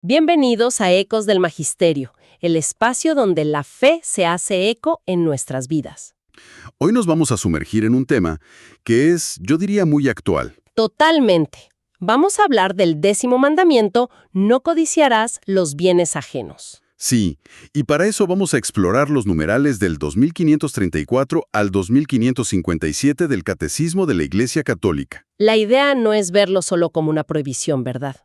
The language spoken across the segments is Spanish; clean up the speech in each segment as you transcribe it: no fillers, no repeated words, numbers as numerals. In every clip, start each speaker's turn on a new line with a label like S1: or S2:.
S1: Bienvenidos a Ecos del Magisterio, el espacio donde la fe se hace eco en nuestras vidas.
S2: Hoy nos vamos a sumergir en un tema que es, yo diría, muy actual.
S1: Totalmente. Vamos a hablar del 10º mandamiento, no codiciarás los bienes ajenos.
S2: Sí, y para eso vamos a explorar los numerales del 2534 al 2557 del Catecismo de la Iglesia Católica.
S1: La idea no es verlo solo como una prohibición, ¿verdad?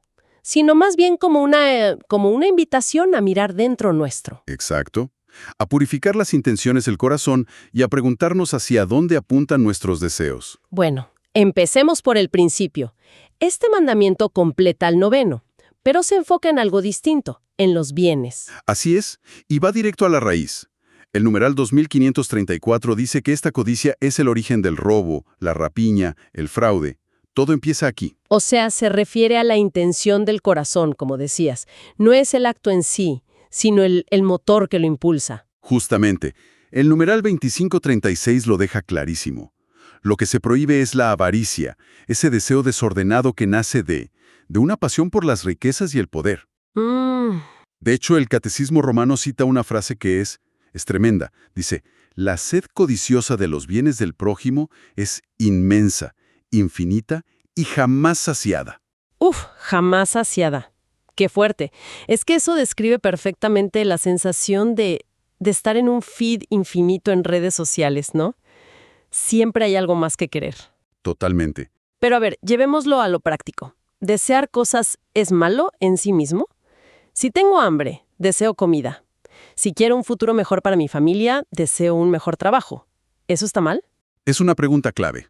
S1: Sino más bien como una invitación a mirar dentro nuestro.
S2: Exacto. A purificar las intenciones del corazón y a preguntarnos hacia dónde apuntan nuestros deseos.
S1: Bueno, empecemos por el principio. Este mandamiento completa el 9º, pero se enfoca en algo distinto, en los bienes.
S2: Así es, y va directo a la raíz. El numeral 2534 dice que esta codicia es el origen del robo, la rapiña, el fraude. Todo empieza aquí.
S1: O sea, se refiere a la intención del corazón, como decías. No es el acto en sí, sino el motor que lo impulsa.
S2: Justamente, el numeral 2536 lo deja clarísimo. Lo que se prohíbe es la avaricia, ese deseo desordenado que nace de una pasión por las riquezas y el poder. De hecho, el Catecismo Romano cita una frase que es tremenda. Dice, la sed codiciosa de los bienes del prójimo es inmensa, infinita y jamás saciada.
S1: Jamás saciada. Qué fuerte. Es que eso describe perfectamente la sensación de estar en un feed infinito en redes sociales, ¿no? Siempre hay algo más que querer.
S2: Totalmente.
S1: Pero a ver, llevémoslo a lo práctico. ¿Desear cosas es malo en sí mismo? Si tengo hambre, deseo comida. Si quiero un futuro mejor para mi familia, deseo un mejor trabajo. ¿Eso está mal?
S2: Es una pregunta clave.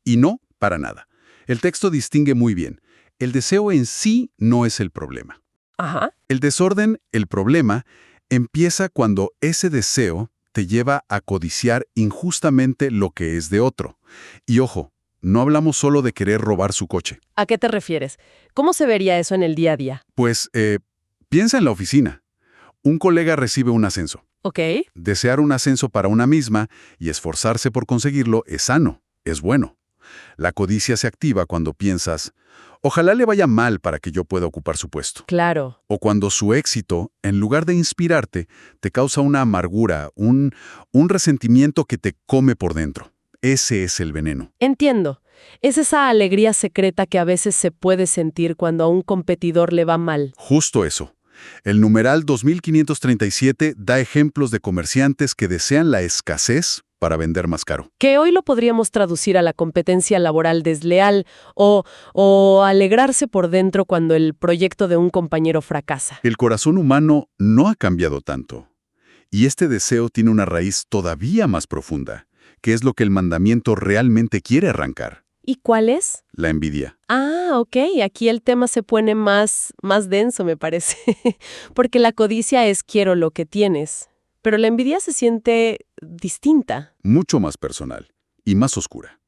S2: Y no, para nada. El texto distingue muy bien. El deseo en sí no es el problema.
S1: Ajá.
S2: El desorden, el problema, empieza cuando ese deseo te lleva a codiciar injustamente lo que es de otro. Y ojo, no hablamos solo de querer robar su coche.
S1: ¿A qué te refieres? ¿Cómo se vería eso en el día a día?
S2: Pues, piensa en la oficina. Un colega recibe un ascenso.
S1: Ok.
S2: Desear un ascenso para una misma y esforzarse por conseguirlo es sano, es bueno. La codicia se activa cuando piensas, ojalá le vaya mal para que yo pueda ocupar su puesto.
S1: Claro.
S2: O cuando su éxito, en lugar de inspirarte, te causa una amargura, un resentimiento que te come por dentro. Ese es el veneno.
S1: Entiendo. Es esa alegría secreta que a veces se puede sentir cuando a un competidor le va mal.
S2: Justo eso. El numeral 2537 da ejemplos de comerciantes que desean la escasez para vender más caro.
S1: Que hoy lo podríamos traducir a la competencia laboral desleal o alegrarse por dentro cuando el proyecto de un compañero fracasa.
S2: El corazón humano no ha cambiado tanto. Y este deseo tiene una raíz todavía más profunda, que es lo que el mandamiento realmente quiere arrancar.
S1: ¿Y cuál es?
S2: La envidia.
S1: Ok, aquí el tema se pone más denso, me parece. Porque la codicia es quiero lo que tienes, pero la envidia se siente distinta.
S2: Mucho más personal y más oscura.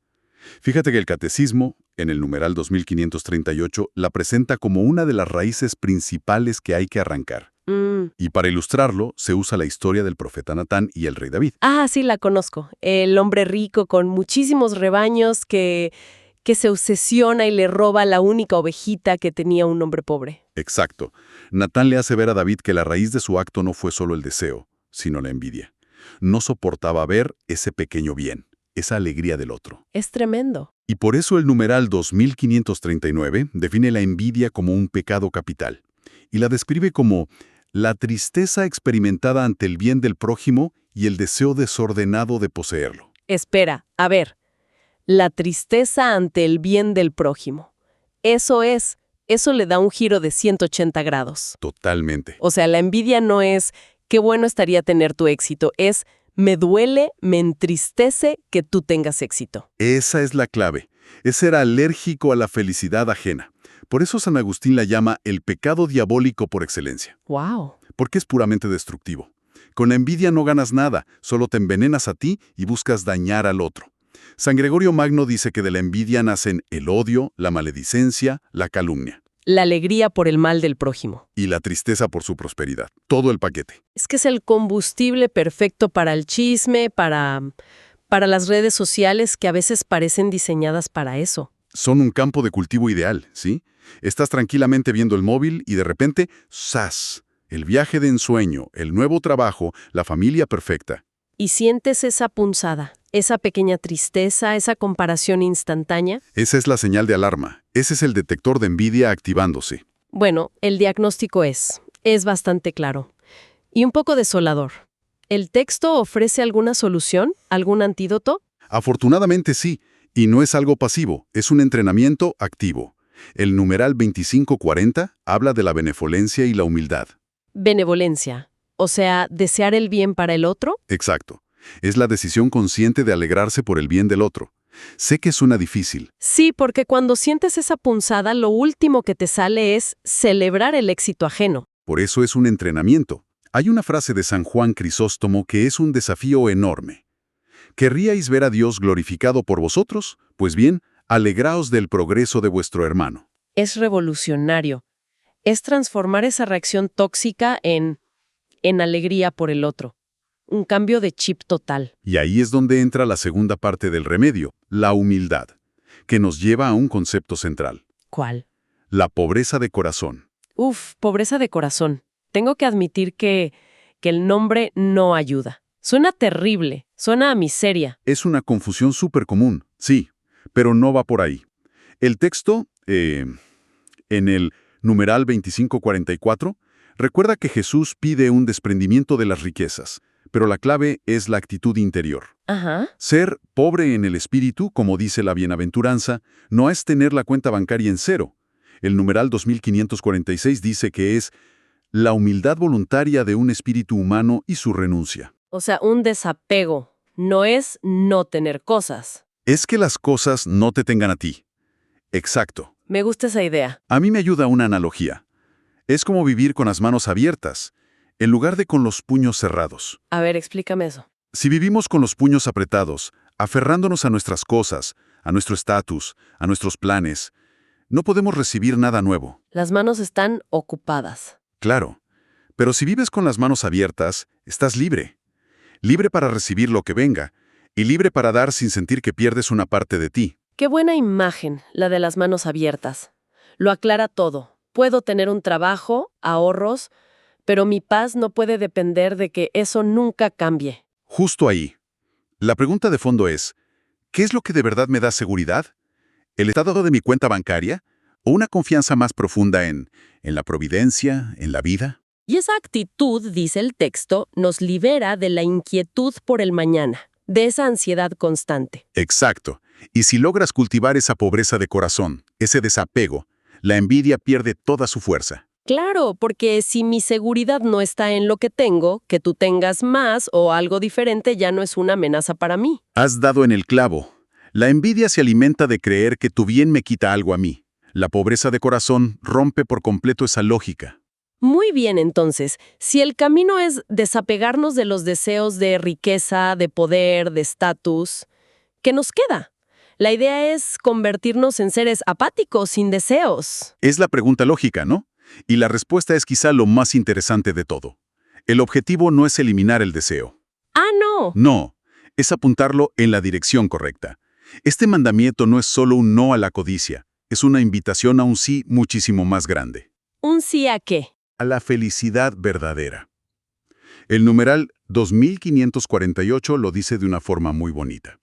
S2: Fíjate que el Catecismo, en el numeral 2538, la presenta como una de las raíces principales que hay que arrancar. Y para ilustrarlo, se usa la historia del profeta Natán y el rey David.
S1: Sí, la conozco. El hombre rico con muchísimos rebaños que se obsesiona y le roba la única ovejita que tenía un hombre pobre.
S2: Exacto. Natán le hace ver a David que la raíz de su acto no fue solo el deseo, sino la envidia. No soportaba ver ese pequeño bien, esa alegría del otro.
S1: Es tremendo.
S2: Y por eso el numeral 2539 define la envidia como un pecado capital y la describe como la tristeza experimentada ante el bien del prójimo y el deseo desordenado de poseerlo.
S1: Espera, a ver. La tristeza ante el bien del prójimo. Eso le da un giro de 180 grados.
S2: Totalmente.
S1: O sea, la envidia no es qué bueno estaría tener tu éxito, es me duele, me entristece que tú tengas éxito.
S2: Esa es la clave. Es ser alérgico a la felicidad ajena. Por eso San Agustín la llama el pecado diabólico por excelencia.
S1: ¡Wow!
S2: Porque es puramente destructivo. Con la envidia no ganas nada, solo te envenenas a ti y buscas dañar al otro. San Gregorio Magno dice que de la envidia nacen el odio, la maledicencia, la calumnia.
S1: La alegría por el mal del prójimo.
S2: Y la tristeza por su prosperidad. Todo el paquete.
S1: Es que es el combustible perfecto para el chisme, para las redes sociales que a veces parecen diseñadas para eso.
S2: Son un campo de cultivo ideal, ¿sí? Estás tranquilamente viendo el móvil y de repente, ¡zas! El viaje de ensueño, el nuevo trabajo, la familia perfecta.
S1: Y sientes esa punzada, esa pequeña tristeza, esa comparación instantánea.
S2: Esa es la señal de alarma. Ese es el detector de envidia activándose.
S1: Bueno, el diagnóstico es bastante claro y un poco desolador. ¿El texto ofrece alguna solución, algún antídoto?
S2: Afortunadamente sí, y no es algo pasivo, es un entrenamiento activo. El numeral 2540 habla de la benevolencia y la humildad.
S1: Benevolencia, o sea, desear el bien para el otro.
S2: Exacto. Es la decisión consciente de alegrarse por el bien del otro. Sé que suena difícil.
S1: Sí, porque cuando sientes esa punzada, lo último que te sale es celebrar el éxito ajeno.
S2: Por eso es un entrenamiento. Hay una frase de San Juan Crisóstomo que es un desafío enorme. ¿Querríais ver a Dios glorificado por vosotros? Pues bien, alegraos del progreso de vuestro hermano.
S1: Es revolucionario. Es transformar esa reacción tóxica en alegría por el otro. Un cambio de chip total.
S2: Y ahí es donde entra la segunda parte del remedio, la humildad, que nos lleva a un concepto central,
S1: ¿Cuál?
S2: la pobreza de corazón.
S1: Pobreza de corazón. Tengo que admitir que el nombre no ayuda. Suena terrible, suena a miseria.
S2: Es una confusión súper común, sí, pero no va por ahí. El texto, en el numeral 2544, recuerda que Jesús pide un desprendimiento de las riquezas, pero la clave es la actitud interior.
S1: Ajá.
S2: Ser pobre en el espíritu, como dice la bienaventuranza, no es tener la cuenta bancaria en cero. El numeral 2546 dice que es la humildad voluntaria de un espíritu humano y su renuncia.
S1: O sea, un desapego. No es no tener cosas.
S2: Es que las cosas no te tengan a ti. Exacto.
S1: Me gusta esa idea.
S2: A mí me ayuda una analogía. Es como vivir con las manos abiertas, en lugar de con los puños cerrados.
S1: A ver, explícame eso.
S2: Si vivimos con los puños apretados, aferrándonos a nuestras cosas, a nuestro estatus, a nuestros planes, no podemos recibir nada nuevo.
S1: Las manos están ocupadas.
S2: Claro. Pero si vives con las manos abiertas, estás libre. Libre para recibir lo que venga, y libre para dar sin sentir que pierdes una parte de ti.
S1: Qué buena imagen, la de las manos abiertas. Lo aclara todo. Puedo tener un trabajo, ahorros, pero mi paz no puede depender de que eso nunca cambie.
S2: Justo ahí. La pregunta de fondo es, ¿qué es lo que de verdad me da seguridad? ¿El estado de mi cuenta bancaria? ¿O una confianza más profunda en la providencia, en la vida?
S1: Y esa actitud, dice el texto, nos libera de la inquietud por el mañana, de esa ansiedad constante.
S2: Exacto. Y si logras cultivar esa pobreza de corazón, ese desapego, la envidia pierde toda su fuerza.
S1: Claro, porque si mi seguridad no está en lo que tengo, que tú tengas más o algo diferente ya no es una amenaza para mí.
S2: Has dado en el clavo. La envidia se alimenta de creer que tu bien me quita algo a mí. La pobreza de corazón rompe por completo esa lógica.
S1: Muy bien, entonces, si el camino es desapegarnos de los deseos de riqueza, de poder, de estatus, ¿qué nos queda? La idea es convertirnos en seres apáticos, sin deseos.
S2: Es la pregunta lógica, ¿no? Y la respuesta es quizá lo más interesante de todo. El objetivo no es eliminar el deseo.
S1: ¡Ah, no!
S2: No, es apuntarlo en la dirección correcta. Este mandamiento no es solo un no a la codicia, es una invitación a un sí muchísimo más grande.
S1: ¿Un sí a qué?
S2: A la felicidad verdadera. El numeral 2548 lo dice de una forma muy bonita.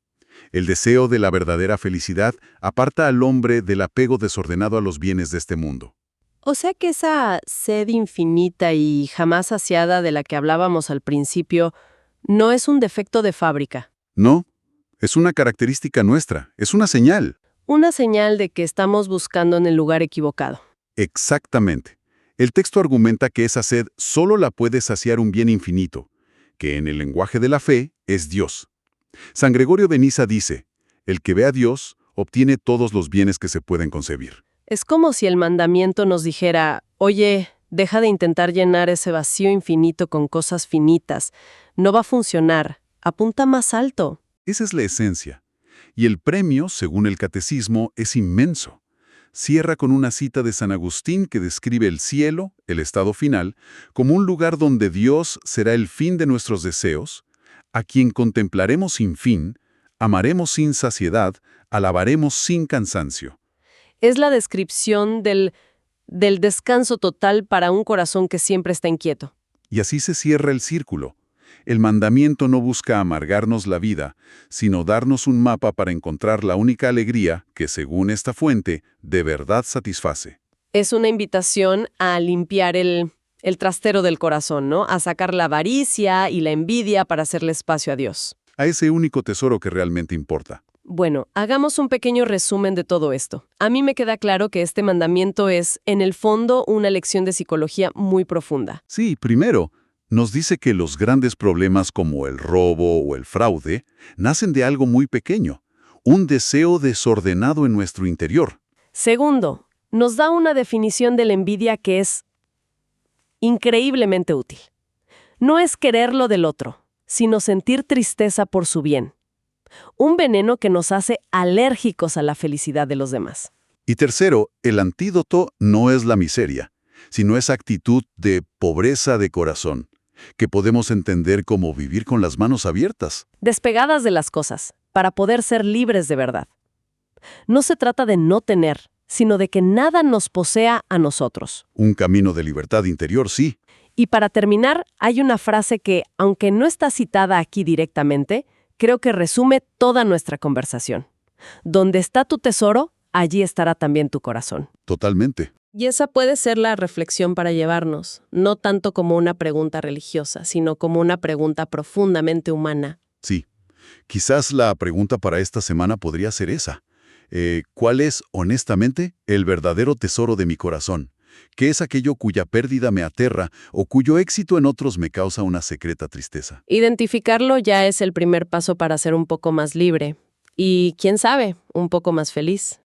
S2: El deseo de la verdadera felicidad aparta al hombre del apego desordenado a los bienes de este mundo.
S1: O sea que esa sed infinita y jamás saciada de la que hablábamos al principio no es un defecto de fábrica.
S2: No, es una característica nuestra, es una señal.
S1: Una señal de que estamos buscando en el lugar equivocado.
S2: Exactamente. El texto argumenta que esa sed solo la puede saciar un bien infinito, que en el lenguaje de la fe es Dios. San Gregorio de Nisa dice, el que ve a Dios obtiene todos los bienes que se pueden concebir.
S1: Es como si el mandamiento nos dijera, oye, deja de intentar llenar ese vacío infinito con cosas finitas. No va a funcionar. Apunta más alto.
S2: Esa es la esencia. Y el premio, según el catecismo, es inmenso. Cierra con una cita de San Agustín que describe el cielo, el estado final, como un lugar donde Dios será el fin de nuestros deseos, a quien contemplaremos sin fin, amaremos sin saciedad, alabaremos sin cansancio.
S1: Es la descripción del descanso total para un corazón que siempre está inquieto.
S2: Y así se cierra el círculo. El mandamiento no busca amargarnos la vida, sino darnos un mapa para encontrar la única alegría que, según esta fuente, de verdad satisface.
S1: Es una invitación a limpiar el trastero del corazón, ¿no? A sacar la avaricia y la envidia para hacerle espacio a Dios.
S2: A ese único tesoro que realmente importa.
S1: Bueno, hagamos un pequeño resumen de todo esto. A mí me queda claro que este mandamiento es, en el fondo, una lección de psicología muy profunda.
S2: Sí, primero, nos dice que los grandes problemas como el robo o el fraude nacen de algo muy pequeño, un deseo desordenado en nuestro interior.
S1: Segundo, nos da una definición de la envidia que es increíblemente útil. No es querer lo del otro, sino sentir tristeza por su bien. Un veneno que nos hace alérgicos a la felicidad de los demás.
S2: Y tercero, el antídoto no es la miseria, sino esa actitud de pobreza de corazón, que podemos entender como vivir con las manos abiertas.
S1: Despegadas de las cosas, para poder ser libres de verdad. No se trata de no tener, sino de que nada nos posea a nosotros.
S2: Un camino de libertad interior, sí.
S1: Y para terminar, hay una frase que, aunque no está citada aquí directamente, creo que resume toda nuestra conversación. Donde está tu tesoro, allí estará también tu corazón.
S2: Totalmente.
S1: Y esa puede ser la reflexión para llevarnos, no tanto como una pregunta religiosa, sino como una pregunta profundamente humana.
S2: Sí. Quizás la pregunta para esta semana podría ser esa. ¿Cuál es, honestamente, el verdadero tesoro de mi corazón? ¿Qué es aquello cuya pérdida me aterra o cuyo éxito en otros me causa una secreta tristeza?
S1: Identificarlo ya es el primer paso para ser un poco más libre y, quién sabe, un poco más feliz.